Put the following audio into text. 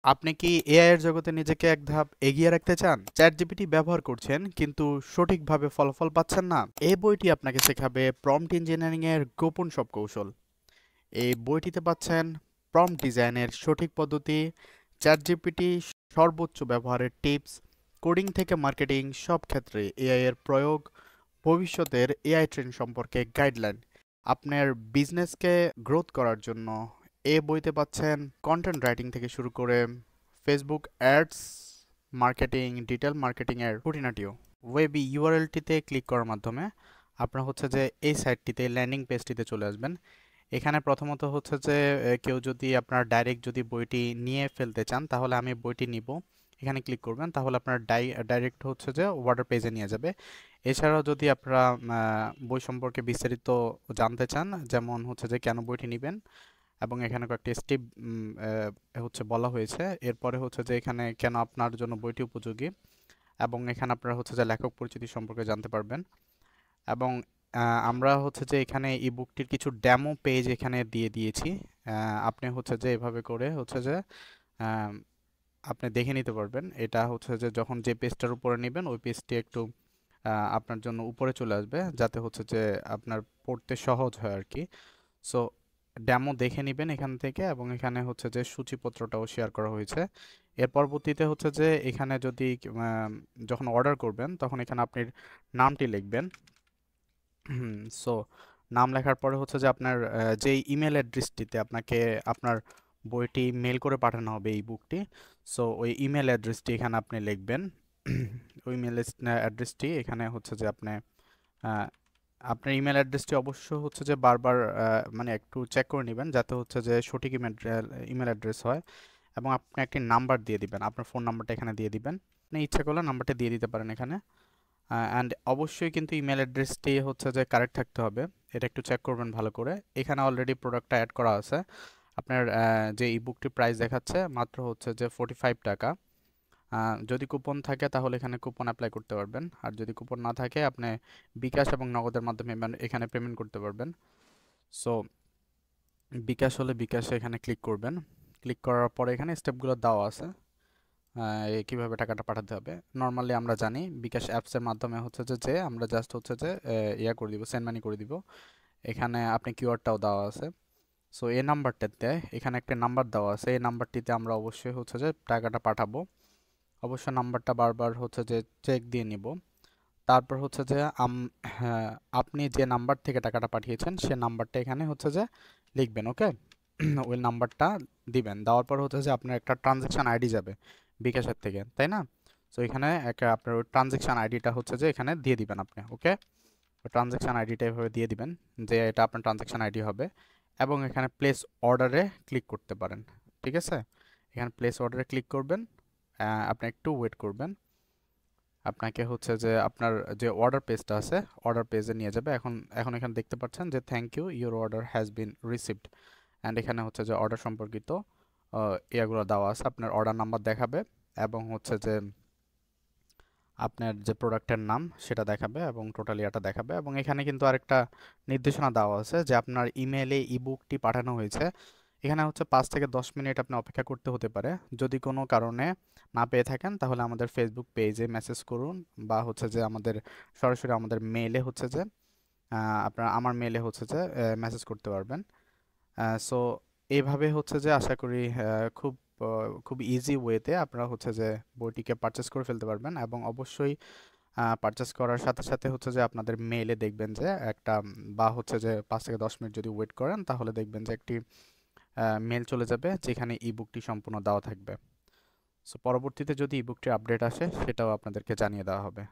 আপনি কি এআই এর জগতে নিজেকে এক ধাপ এগিয়ে রাখতে চান? চ্যাটজিপিটি ব্যবহার করছেন কিন্তু সঠিকভাবে ফলাফল পাচ্ছেন না? এই বইটি আপনাকে শেখাবে প্রম্পট ইঞ্জিনিয়ারিং এর গোপন সব কৌশল। এই বইটিতে পাচ্ছেন প্রম্পট ডিজাইনের সঠিক পদ্ধতি, চ্যাটজিপিটি সর্বোচ্চ ব্যবহারের টিপস, কোডিং থেকে মার্কেটিং সব ক্ষেত্রে এআই এর প্রয়োগ, ভবিষ্যতের এআই ট্রেন্ড সম্পর্কে গাইডলাইন। আপনার বিজনেসকে গ্রোথ করার জন্য এই বইতে পাচ্ছেন কন্টেন্ট রাইটিং থেকে শুরু করে Facebook ads, marketing, digital marketing এর খুঁটিনাটিও। ওয়েব ইউআরএলটিতে ক্লিক করার মাধ্যমে আপনার হচ্ছে যে এই সাইটটিতে ল্যান্ডিং পেজটিতে চলে আসবেন। এখানে প্রথমত হচ্ছে যে কেউ যদি আপনার ডাইরেক্ট যদি বইটি নিয়ে ফেলতে চান তাহলে আমি বইটি নিব, এখানে ক্লিক করবেন তাহলে আপনার ডাইরেক্ট হচ্ছে যে ওয়ার্ডার পেজে নিয়ে যাবে। এছাড়াও যদি আপনারা বই সম্পর্কে বিস্তারিত জানতে চান, যেমন হচ্ছে যে কেন বইটি নেবেন, এবং এখানে কয়েকটি স্টেপ হচ্ছে বলা হয়েছে। এরপরে হচ্ছে যে এখানে কেন আপনার জন্য বইটি উপযোগী, এবং এখানে আপনারা হচ্ছে যে লেখক পরিচিতি সম্পর্কে জানতে পারবেন। এবং আমরা হচ্ছে যে এখানে ই বুকটির কিছু ডেমো পেজ এখানে দিয়ে দিয়েছি। আপনি হচ্ছে যে এভাবে করে হচ্ছে যে আহ, আপনি দেখে নিতে পারবেন। এটা হচ্ছে যে যখন যে পেজটার উপরে নেবেন ওই পেজটি একটু আপনার জন্য উপরে চলে আসবে, যাতে হচ্ছে যে আপনার পড়তে সহজ হয় আর কি। সো ডেমো দেখে নেবেন এখান থেকে, এবং এখানে হচ্ছে যে সূচিপত্রটাও শেয়ার করা হয়েছে। এর পরবর্তীতে হচ্ছে যে এখানে যদি যখন অর্ডার করবেন তখন এখানে আপনি নামটি লিখবেন। সো নাম লেখার পরে হচ্ছে যে আপনার যে ইমেল অ্যাড্রেসটিতে আপনাকে আপনার বইটি মেল করে পাঠানো হবে এই বুকটি, সো ওই ইমেল অ্যাড্রেসটি এখানে আপনি লিখবেন। ওই ইমেল অ্যাড্রেসটি এখানে হচ্ছে যে আপনি আহ, আপনার ইমেল অ্যাড্রেসটি অবশ্য হচ্ছে যে বারবার মানে একটু চেক করে নেবেন যাতে হচ্ছে যে সঠিক ইমেল অ্যাড্রেস হয়। এবং আপনি একটি নাম্বার দিয়ে দিবেন, আপনার ফোন নাম্বারটা এখানে দিয়ে দিবেন। আপনি ইচ্ছা করলে নাম্বারটা দিয়ে দিতে পারেন এখানে। অ্যান্ড অবশ্যই কিন্তু ইমেল অ্যাড্রেসটি হচ্ছে যে কারেক্ট থাকতে হবে, এটা একটু চেক করবেন ভালো করে। এখানে অলরেডি প্রোডাক্টটা অ্যাড করা আছে। আপনার যে ইবুকটির প্রাইস দেখাচ্ছে মাত্র হচ্ছে যে 45 টাকা। যদি কুপন থাকে তাহলে এখানে কুপন অ্যাপ্লাই করতে পারবেন, আর যদি কুপন না থাকে আপনি বিকাশ এবং নগদের মাধ্যমে এখানে পেমেন্ট করতে পারবেন। সো বিকাশ হলে বিকাশে এখানে ক্লিক করবেন। ক্লিক করার পরে এখানে স্টেপগুলো দেওয়া আছে কিভাবে টাকাটা পাঠাতে হবে। নর্মালি আমরা জানি বিকাশ অ্যাপসের মাধ্যমে হচ্ছে যে আমরা জাস্ট হচ্ছে যে ইয়া করে দিব, সেন্ড মানি করে দিব। এখানে আপনি কিউআরটাও দেওয়া আছে। সো এই নাম্বারটাতে এখানে একটা নাম্বার দেওয়া আছে, এই নাম্বারটিতে আমরা অবশ্যই হচ্ছে যে টাকাটা পাঠাবো। অবশ্য নাম্বারটা বারবার হচ্ছে যে চেক দিয়ে নিব। তারপর হচ্ছে যে হ্যাঁ, আপনি যে নাম্বার থেকে টাকাটা পাঠিয়েছেন সে নাম্বারটা এখানে হচ্ছে যে লিখবেন, ওকে? ওই নাম্বারটা দিবেন, দেওয়ার পর হচ্ছে যে আপনার একটা ট্রানজ্যাকশন আইডি যাবে বিকাশের থেকে, তাই না? তো এখানে একটা আপনার ওই ট্রানজ্যাকশন আইডিটা হচ্ছে যে এখানে দিয়ে দিবেন আপনি, ওকে? ট্রানজ্যাকশন আইডিটা এভাবে দিয়ে দিবেন যে এটা আপনার ট্রানজ্যাকশন আইডি হবে। এবং এখানে প্লেস অর্ডারে ক্লিক করতে পারেন, ঠিক আছে? এখানে প্লেস অর্ডারে ক্লিক করবেন। আপনি একটু ওয়েট করবেন। আপনাকে হচ্ছে যে আপনার যে অর্ডার পেজটা আছে অর্ডার পেজে নিয়ে যাবে। এখন এখন এখানে দেখতে পাচ্ছেন যে thank you, your order has been received. And এখানে হচ্ছে যে অর্ডার সম্পর্কিত ইয়াগুলো দেওয়া আছে, আপনার অর্ডার নাম্বার দেখাবে, এবং হচ্ছে যে আপনার যে প্রোডাক্টের নাম সেটা দেখাবে, এবং টোটাল ইয়াটা দেখাবে। এবং এখানে কিন্তু আরেকটা নির্দেশনা দেওয়া আছে যে আপনার ইমেলে ইবুকটি পাঠানো হয়েছে। এখানে হচ্ছে 5 থেকে 10 মিনিট আপনি অপেক্ষা করতে হতে পারে। যদি কোনো কারণে না পেয়ে থাকেন তাহলে আমাদের ফেসবুক পেজে মেসেজ করুন, বা হচ্ছে যে আমাদের সরাসরি আমাদের মেলে হচ্ছে যে আপনার আমার মেলে হচ্ছে যে মেসেজ করতে পারবেন। সো এইভাবে হচ্ছে যে আশা করি খুব ইজি ওয়েতে আপনারা হচ্ছে যে বইটিকে পারচেস করে ফেলতে পারবেন। এবং অবশ্যই পারচেস করার সাথে সাথে হচ্ছে যে আপনাদের মেইলে দেখবেন যে একটা বা হচ্ছে যে 5 থেকে 10 মিনিট যদি ওয়েট করেন তাহলে দেখবেন যে একটি মেল চলে যাবে যেখানে ইবুকটি সম্পূর্ণ দেওয়া থাকবে। সো পরবর্তীতে যদি ইবুকটির আপডেট আসে সেটাও আপনাদেরকে জানিয়ে দেওয়া হবে।